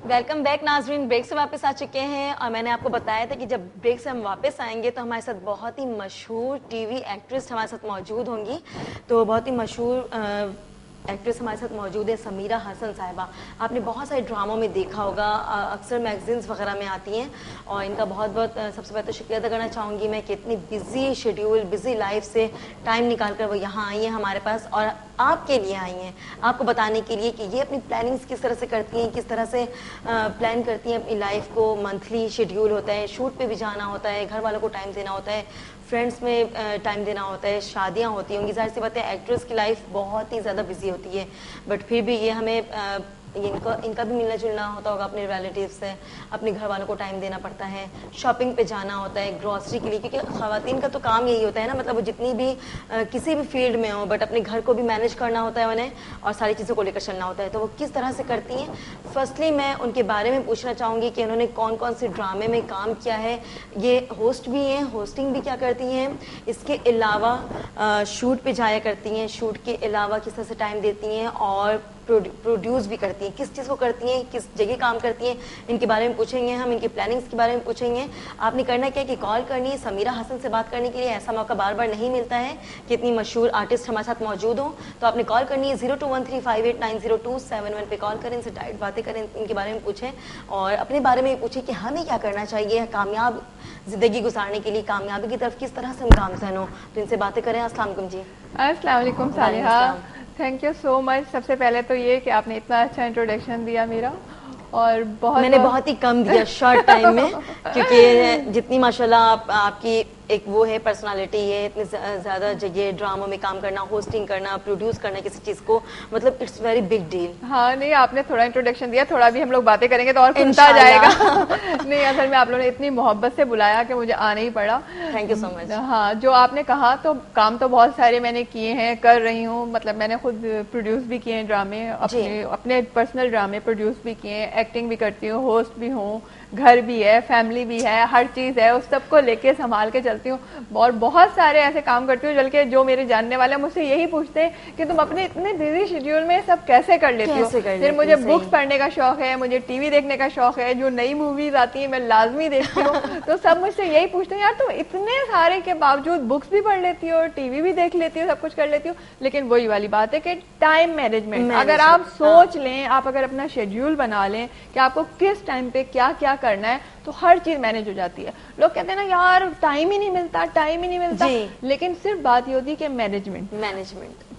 Welcome back ناظرین. Break سے واپس آ چکے ہیں اور میں نے آپ کو بتایا تھا کہ جب بریک سے ہم واپس آئیں گے تو ہمارے ساتھ بہت ہی مشہور ٹی وی ایکٹریس ہمارے ساتھ موجود ہوں گی. تو بہت ہی مشہور ایکٹریس ہمارے ساتھ موجود ہے سمیرہ حسن صاحبہ. آپ نے بہت سارے ڈراموں میں دیکھا ہوگا, اکثر میگزینس وغیرہ میں آتی ہیں, اور ان کا بہت بہت سب سے پہلے تو شکریہ ادا کرنا چاہوں گی میں کہ اتنی بزی شیڈیول, بزی لائف سے ٹائم نکال کر وہ یہاں آئی ہیں ہمارے پاس, اور آپ کے لیے آئی ہیں, آپ کو بتانے کے لیے کہ یہ اپنی پلاننگس کس طرح سے کرتی ہیں, کس طرح سے پلان کرتی ہیں اپنی لائف کو. منتھلی شیڈیول ہوتا ہے, شوٹ پہ بھی جانا ہوتا ہے, گھر والوں کو ٹائم دینا ہوتا ہے, فرینڈس میں ٹائم دینا ہوتا ہے, شادیاں ہوتی ہوں گی. ظاہر سی بات ہے ایکٹریس کی لائف بہت ہی زیادہ بزی ہوتی ہے, بٹ پھر بھی یہ ہمیں ان کا بھی ملنا جلنا ہوتا ہوگا اپنے ریلیٹیو سے, اپنے گھر والوں کو ٹائم دینا پڑتا ہے, شاپنگ پہ جانا ہوتا ہے, گروسری کے لیے, کیونکہ خواتین کا تو کام یہی ہوتا ہے نا, مطلب وہ جتنی بھی کسی بھی فیلڈ میں ہوں بٹ اپنے گھر کو بھی مینیج کرنا ہوتا ہے انہیں, اور ساری چیزوں کو لے کر چلنا ہوتا ہے. تو وہ کس طرح سے کرتی ہیں, فرسٹلی میں ان کے بارے میں پوچھنا چاہوں گی کہ انہوں نے کون کون سے ڈرامے میں کام کیا ہے. یہ ہوسٹ بھی ہیں, ہوسٹنگ بھی کیا کرتی ہیں, اس کے علاوہ شوٹ پہ جایا کرتی ہیں, شوٹ کے علاوہ کس طرح سے ٹائم دیتی ہیں, اور پروڈیوس بھی کرتی ہیں, کس چیز کو کرتی ہیں, کس جگہ کام کرتی ہیں, ان کے بارے میں پوچھیں گے ہم, ان کی پلاننگس کے بارے میں پوچھیں گے. آپ نے کرنا کیا کہ کال کرنی ہے. سمیرہ حسن سے بات کرنے کے لیے ایسا موقع بار بار نہیں ملتا ہے کہ اتنی مشہور آرٹسٹ ہمارے ساتھ موجود ہوں, تو آپ نے کال کرنی ہے 0213589027 پہ کال کریں, ان سے ڈائریکٹ باتیں کریں, ان کے بارے میں پوچھیں, اور اپنے بارے میں پوچھیں کہ ہمیں کیا کرنا چاہیے کامیاب زندگی گزارنے کے لیے, کامیابی کی طرف کس طرح سے ہم گامزن ہوں. تو ان سے باتیں کریں. السلام علیکم جی. السلام علیکم صالحہ, تھینک یو سو مچ. سب سے پہلے تو یہ کہ آپ نے اتنا اچھا انٹروڈکشن دیا میرا, اور میں نے بہت ہی کم دیا شارٹ ٹائم میں, کیونکہ جتنی ماشاءاللہ آپ کی ایک وہ ہے پرسنالٹی ہے, اتنے زیادہ جگہ ڈراموں میں کام کرنا, ہوسٹنگ کرنا, پروڈیوس کرنا کسی چیز کو, مطلب اٹس ویری بگ ڈیل. ہاں نہیں, آپ نے تھوڑا انٹروڈکشن دیا, تھوڑا بھی ہم لوگ باتیں کریں گے تو اور کھلتا جائے گا. نہیں اصل میں آپ لوگوں نے اتنی محبت سے بلایا کہ مجھے آنا ہی پڑا. تھینک یو سو مچ. ہاں جو آپ نے کہا, تو کام تو بہت سارے میں نے کیے ہیں, کر رہی ہوں. مطلب میں نے خود پروڈیوس بھی کیے ہیں ڈرامے, اپنے پرسنل ڈرامے پروڈیوس بھی کیے ہیں, ایکٹنگ بھی کرتی ہوں, ہوسٹ بھی ہوں, گھر بھی ہے, فیملی بھی ہے, ہر چیز ہے, اس سب کو لے کے سنبھال کے چلتی ہوں, اور بہت سارے ایسے کام کرتی ہوں بلکہ جو میرے جاننے والے مجھ سے یہی پوچھتے ہیں کہ تم اپنے اتنے بزی شیڈیول میں سب کیسے کر لیتی ہو. پھر مجھے بکس پڑھنے کا شوق ہے, مجھے ٹی وی دیکھنے کا شوق ہے, جو نئی موویز آتی ہیں میں لازمی دیکھتی ہوں. تو سب مجھ سے یہی پوچھتے ہیں یار تم اتنے سارے کے باوجود بکس بھی پڑھ لیتی ہو, ٹی وی بھی دیکھ لیتی ہو, سب کچھ کر لیتی ہو, لیکن وہی والی بات ہے کہ ٹائم مینجمنٹ. اگر آپ سوچ لیں, آپ اگر اپنا شیڈیول بنا لیں کہ آپ کو کس ٹائم پہ کیا کیا کرنا ہے, تو ہر چیز مینج ہو جاتی ہے. لوگ کہتے ہیں نا یار ٹائم ہی نہیں ملتا, ٹائم ہی نہیں ملتا, لیکن صرف بات یہ ہوتی ہے کہ مینجمنٹ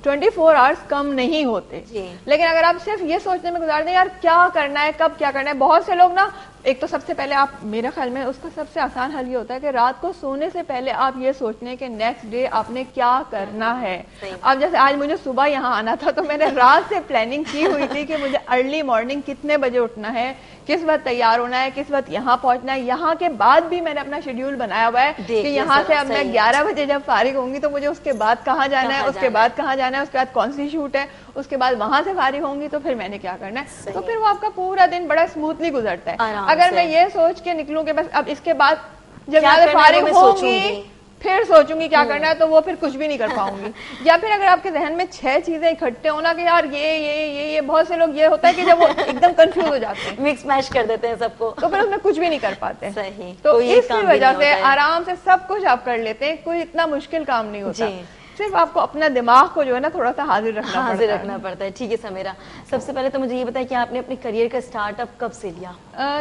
24 آورس کم نہیں ہوتے. لیکن اگر آپ صرف یہ سوچنے میں گزار دیں یار کیا کرنا ہے, کب کیا کرنا ہے. بہت سے لوگ نا, ایک تو سب سے پہلے آپ, میرا خیال میں اس کا سب سے آسان حل یہ ہوتا ہے کہ رات کو سونے سے پہلے آپ یہ سوچنے ہیں کہ نیکسٹ ڈے آپ نے کیا کرنا ہے. اب جیسے آج مجھے صبح یہاں آنا تھا, تو میں نے رات سے پلاننگ کی ہوئی تھی کہ مجھے ارلی مارننگ کتنے بجے اٹھنا ہے, کس وقت تیار ہونا ہے, کس وقت یہاں پہنچنا ہے. یہاں کے بعد بھی میں نے اپنا شیڈیول بنایا ہوا ہے کہ یہاں سے اب میں 11 بجے جب فارغ ہوں گی تو مجھے اس کے بعد کہاں جانا ہے, اس کے بعد کہاں جانا ہے, اس کے بعد کون سی شوٹ ہے, اس کے بعد وہاں سے فارغ ہوں گی تو پھر میں نے کیا کرنا ہے. تو پھر وہ آپ کا پورا دن بڑا اسموتھلی گزرتا ہے. اگر میں یہ سوچ کے نکلوں کہ بس اب اس کے بعد جب میں فارغ ہوں گی پھر سوچوں گی کیا کرنا ہے, تو وہ پھر کچھ بھی نہیں کر پاؤں گی. یا پھر اگر آپ کے ذہن میں 6 چیزیں اکٹھے ہونا کہ یار یہ بہت سے لوگ یہ ہوتا ہے کہ جب وہ ایک دم کنفیوز ہو جاتے ہیں, مکس میش کر دیتے ہیں سب کو, تو پھر اس میں کچھ بھی نہیں کر پاتے. تو اس کی وجہ سے آرام سے سب کچھ آپ کر لیتے ہیں, کوئی اتنا مشکل کام نہیں ہوتا. صرف آپ کو اپنا دماغ کو جو ہے نا تھوڑا سا حاضر رکھنا پڑتا ہے. ٹھیک ہے سمیرہ, سب سے پہلے تو مجھے یہ بتائیں کہ آپ نے اپنے کریئر کا اسٹارٹ اپ کب سے لیا؟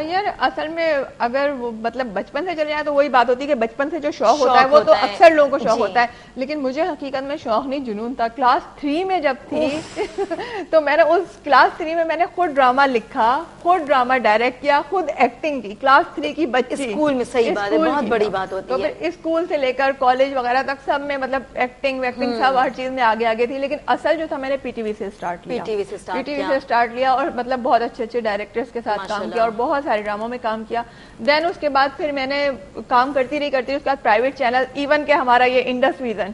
یار اصل میں اگر مطلب بچپن سے چلے جائیں تو وہی بات ہوتی ہے کہ بچپن سے جو شوق ہوتا ہے وہ تو اکثر لوگوں کو شوق ہوتا ہے, لیکن مجھے حقیقت میں شوق نہیں, جنون تھا. کلاس 3 میں جب تھی تو میں نے اس کلاس 3 میں نے خود ڈرامہ لکھا, خود ڈرامہ ڈائریکٹ کیا, خود ایکٹنگ کی. کلاس 3 کی بچی اسکول میں, صحیح بات ہے, بہت بڑی بات ہوتی ہے. تو پھر اسکول سے لے کر کالج وغیرہ تک سب میں مطلب ایکٹنگ سب ہر چیز میں آگے تھی. لیکن اصل جو تھا میں نے پی ٹی وی سے اسٹارٹ لیا, اور مطلب بہت اچھے ڈائریکٹرز کے ساتھ کام کیا, اور بہت سارے ڈراموں میں کام کیا. دین اس کے بعد پھر میں نے کام کرتی رہی اس کے بعد پرائیویٹ چینل, ایون کہ ہمارا یہ Indus vision,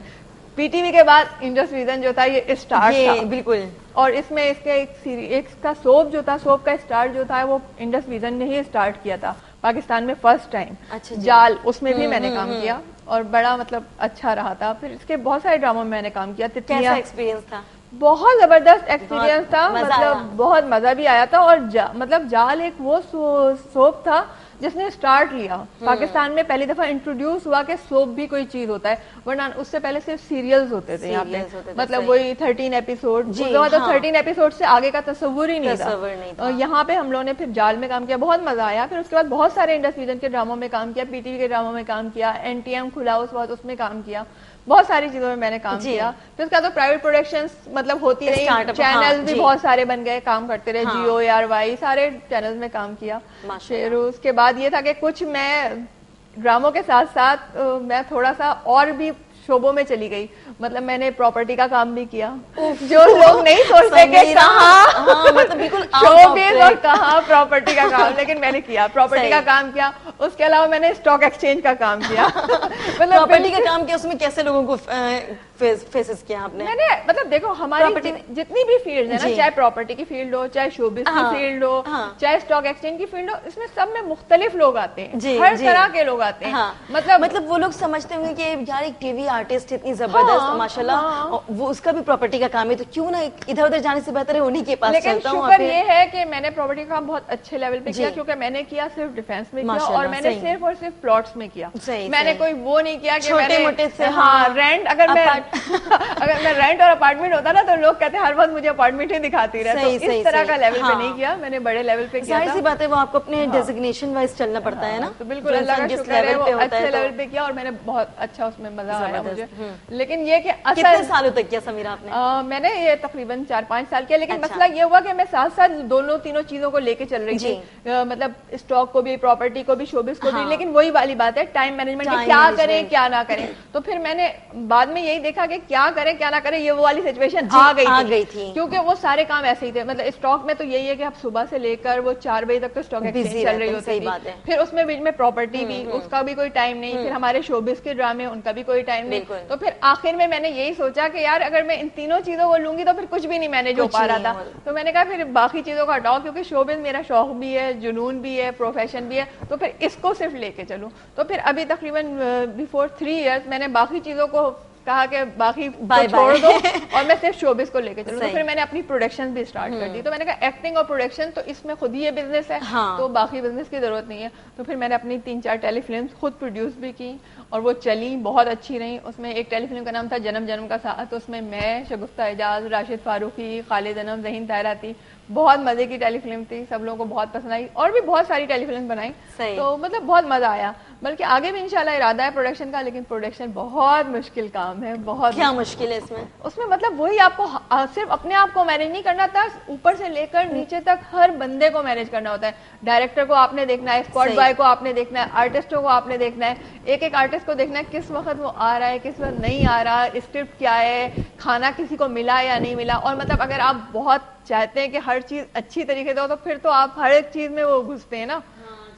P T V کے بعد انڈس ویژن جو تھا یہ اسٹارٹ تھا بالکل. اور اس میں اس کے ایک کا سوپ جو تھا, سوپ کا اسٹارٹ جو تھا وہ انڈس ویژن نے ہی اسٹارٹ کیا تھا پاکستان میں فرسٹ ٹائم. جال, اس میں بھی میں نے کام کیا اور بڑا مطلب اچھا رہا تھا. پھر اس کے بہت سارے ڈراموں میں نے کام کیا. کیسا ایکسپیرینس تھا؟ بہت زبردست ایکسپیرینس تھا, مزہ آیا. مطلب بہت مزہ بھی آیا تھا. اور مطلب جال ایک وہ سوپ تھا جس نے اسٹارٹ لیا. پاکستان میں پہلی دفعہ انٹروڈیوس ہوا کہ سوپ بھی کوئی چیز ہوتا ہے, ورنہ اس سے پہلے صرف سیریلز ہوتے تھے یہاں پہ, مطلب وہی 13 ایپیسوڈ, تو 13 ایپیسوڈ سے آگے کا تصور ہی نہیں تھا. یہاں پہ ہم لوگوں نے پھر جال میں کام کیا, بہت مزہ آیا. پھر اس کے بعد بہت سارے انڈس ویژن کے ڈراموں میں کام کیا, پی ٹی وی کے ڈراموں میں کام کیا, NTM کھلا اس میں کام کیا, بہت ساری چیزوں میں میں نے کام کیا. پھر اس کا تو پرائیویٹ پروڈکشنز مطلب ہوتی رہی, چینل بھی بہت سارے بن گئے, کام کرتے رہے, GORY سارے چینلز میں کام کیا. پھر اس کے بعد یہ تھا کہ کچھ میں ڈراموں کے ساتھ ساتھ میں تھوڑا سا اور بھی شعبوں میں چلی گئی. مطلب میں نے پراپرٹی کا کام بھی کیا, جو لوگ نہیں سوچتے کہ کہاں شوبز اور کہاں پراپرٹی کا کام, لیکن میں نے کیا, پراپرٹی کا کام کیا. اس کے علاوہ میں نے اسٹاک ایکسچینج کا کام کیا. مطلب پراپرٹی کا کام کیا, اس میں کیسے لوگوں کو فیسز کیا آپ نے؟ میں نے مطلب دیکھو ہماری جتنی بھی فیلڈ ہے نا, چاہے پراپرٹی کی فیلڈ ہو, چاہے شوبز کی فیلڈ ہو, چاہے اسٹاک ایکسچینج کی فیلڈ ہو, اس میں سب میں مختلف لوگ آتے ہیں, ہر طرح کے لوگ آتے ہیں. مطلب وہ لوگ سمجھتے ہوں گے کہ یار ایک ٹی وی آرٹسٹ اتنی زبردست ماشاءاللہ, وہ اس کا بھی پراپرٹی کا کام ہے, تو کیوں نہ ادھر ادھر جانے سے بہتر ہے انہی کے پاس چلتا ہوں. لیکن شکر یہ ہے کہ میں نے پراپرٹی کا کام بہت اچھے لیول پہ کیا, کیونکہ میں نے کیا صرف ڈیفینس میں کیا, اور میں نے صرف اور صرف پلاٹس میں کیا. میں نے کوئی وہ نہیں کیا کہ چھوٹے موٹے سے, ہاں رینٹ, اگر میں رینٹ اور اپارٹمنٹ ہوتا نا تو لوگ کہتے ہیں ہر وقت مجھے اپارٹمنٹ ہی دکھاتی رہے. تو اس طرح کا لیول پہ نہیں کیا, میں نے بڑے لیول پہ کیا. ظاہر سی بات ہے وہ آپ کو اپنے ڈیزگنیشن وائز چلنا پڑتا ہے نا. تو بالکل اللہ کا شکر ہے, وہ اچھے لیول پہ کیا, اور میں نے بہت اچھا اس میں مزہ آیا مجھے. لیکن یہ کہ کتنے سالوں تک کیا سمیرہ آپ نے؟ میں نے یہ تقریباً 4-5 سال کیا, لیکن مسئلہ یہ ہوا کہ میں ساتھ ساتھ دونوں تینوں چیزوں کو لے کے چل رہی تھی, مطلب اسٹاک کو بھی, پراپرٹی کو بھی, شوبز کو بھی. لیکن وہی والی بات ہے ٹائم مینجمنٹ, کیا کریں کیا نہ کریں. تو پھر میں نے بعد میں یہی دیکھا کہ کیا کریں کیا نہ کریں, یہ وہ والی سچویشن آ گئی تھی, کیونکہ وہ سارے کام ایسے ہی تھے. مطلب اسٹاک میں تو یہی ہے کہ آپ صبح سے لے کر وہ 4 بجے تک تو اسٹاک ایکسچینج چل رہی ہوتی تھی. پھر اس میں بیچ میں پراپرٹی بھی, اس کا بھی کوئی ٹائم نہیں. پھر ہمارے شوبز کے ڈرامے, ان کا بھی کوئی ٹائم نہیں. تو پھر آخر میں نے یہی سوچا کہ یار اگر میں ان تینوں چیزوں کو لوں گی تو پھر کچھ بھی نہیں مینیج ہو پا رہا تھا. تو میں نے کہا پھر باقی چیزوں کا ہٹاؤ, کیونکہ شوبز میرا شوق بھی ہے, جنون بھی ہے, پروفیشن بھی ہے, تو پھر اس کو صرف لے کے چلوں. تو پھر ابھی تقریباً بیفور 3 ایئرس میں نے باقی چیزوں کو کہا کہ باقی چھوڑ دو اور میں صرف شوبز کو لے کے چلوں. تو پھر میں نے اپنی پروڈکشن بھی اسٹارٹ کر دی. تو میں نے کہا ایکٹنگ اور پروڈکشن تو اس میں خود ہی یہ بزنس ہے, تو باقی بزنس کی ضرورت نہیں ہے. تو پھر میں نے اپنی 3-4 ٹیلی فلمس خود پروڈیوس بھی کی, اور وہ چلی, بہت اچھی رہی. اس میں ایک ٹیلی فلم کا نام تھا جنم جنم کا ساتھ, اس میں میں, شگفتہ اعجاز, راشد فاروقی, خالد انم, ذہین طاہرہ تھی. بہت مزے کی ٹیلی فلم تھی, سب لوگوں کو بہت پسند آئی, اور بھی بہت ساری ٹیلی فلم بنائی. تو مطلب بہت مزہ آیا. بلکہ آگے بھی انشاءاللہ ارادہ ہے پروڈکشن کا, لیکن پروڈکشن بہت مشکل کام ہے. بہت کیا مشکل ہے اس میں مطلب وہی آپ کو صرف اپنے آپ کو مینیج نہیں کرنا تھا, اوپر سے لے کر نیچے تک ہر بندے کو مینیج کرنا ہوتا ہے. ڈائریکٹر کو آپ نے دیکھنا ہے, اسپاٹ بوائے کو آپ نے دیکھنا ہے, آرٹسٹوں کو آپ نے دیکھنا ہے, ایک ایک آرٹسٹ کو دیکھنا ہے کس وقت وہ آ رہا ہے, کس وقت نہیں آ رہا, اسکرپٹ کیا ہے, کھانا کسی کو ملا یا نہیں ملا. اور مطلب اگر آپ بہت چاہتے ہیں کہ ہر چیز اچھی طریقے سے ہو, تو پھر تو آپ ہر ایک چیز میں وہ گھستے ہیں نا.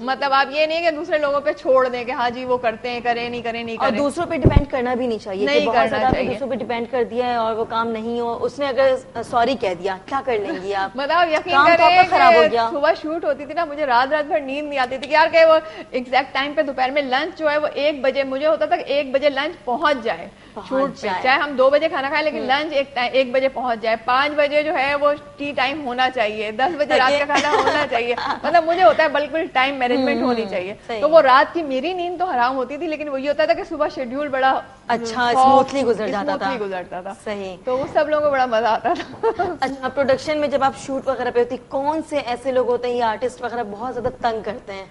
مطلب آپ یہ نہیں کہ دوسرے لوگوں پہ چھوڑ دیں کہ ہاں جی وہ کرتے ہیں, کریں نہیں کریں نہیں کریں. اور دوسروں پہ ڈیپینڈ کرنا بھی نہیں چاہیے, نہیں کرنا چاہیے. دوسروں پہ ڈیپینڈ کر دیا ہے اور وہ کام نہیں ہو, اس نے اگر سوری کہہ دیا, کیا کر لیں گی آپ؟ مطلب یقین کریں خراب ہو گیا. صبح شوٹ ہوتی تھی نا, مجھے رات بھر نیند نہیں آتی تھی کہ یار کہ وہ ایگزیکٹ ٹائم پہ دوپہر میں لنچ جو ہے وہ 1 بجے, مجھے ہوتا تھا کہ 1 بجے لنچ پہنچ جائے شوٹ پہ, چاہے ہم 2 بجے کھانا کھائیں لیکن لنچ 1 بجے پہنچ جائے. 5 بجے جو ہے وہ ٹی ٹائم ہونا چاہیے, 10 بجے رات کا کھانا ہونا چاہیے. مطلب مجھے ہوتا ہے بالکل ٹائم مینجمنٹ ہونی چاہیے. تو وہ رات کی میری نیند تو حرام ہوتی تھی, لیکن وہی ہوتا تھا کہ صبح شیڈیول بڑا اچھا اسموتھلی گزر جاتا تھا. صحیح. تو وہ سب لوگوں کو بڑا مزہ آتا تھا. اچھا, پروڈکشن میں جب آپ شوٹ وغیرہ پہ ہوتی, کون سے ایسے لوگ ہوتے ہیں یا آرٹسٹ وغیرہ بہت زیادہ تنگ کرتے ہیں؟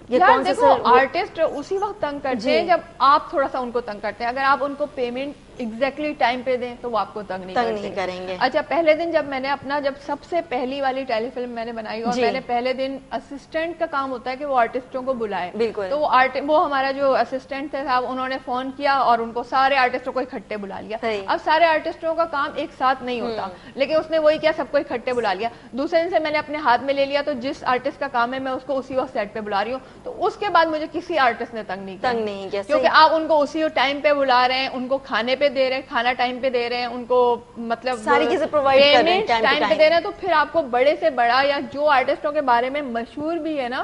یار دیکھو آرٹسٹ اسی وقت تنگ کرتے ہیں جب آپ تھوڑا سا ان کو تنگ کرتے ہیں. اگر آپ ان کو پیمنٹ ایگزیکٹلی ٹائم پہ دیں تو وہ آپ کو تنگ نہیں کریں گے. اچھا, پہلے دن جب میں نے جب سب سے پہلی والی ٹیلی فلم میں نے بنائی, اور میں نے پہلے دن اسسٹنٹ کا کام ہوتا ہے کہ وہ آرٹسٹوں کو بلائے. بالکل. تو وہ ہمارا جو اسسٹنٹ تھے صاحب, انہوں نے فون کیا اور ان کو سارے آرٹسٹوں کو اکٹھے بلا لیا. اب سارے آرٹسٹوں کا کام ایک ساتھ نہیں ہوتا, لیکن اس نے وہی کیا, سب کو اکٹھے بلا لیا. دوسرے دن سے میں نے اپنے ہاتھ میں لے لیا, تو جس آرٹسٹ کا کام ہے میں اس کو اسی وقت سیٹ پہ بلا رہی ہوں. تو اس کے بعد مجھے کسی آرٹسٹ نے تنگ نہیں کیا, کیونکہ آپ ان کو اسی ٹائم پہ بلا رہے ہیں, ان کو کھانے پہ دے رہے ہیں, کھانا ٹائم پہ دے رہے ہیں, ان کو مطلب ساری چیزیں پرووائڈ کر رہے ہیں, ٹائم پہ دے رہے ہیں. تو پھر آپ کو بڑے سے بڑا یا جو آرٹسٹوں کے بارے میں مشہور بھی ہے نا,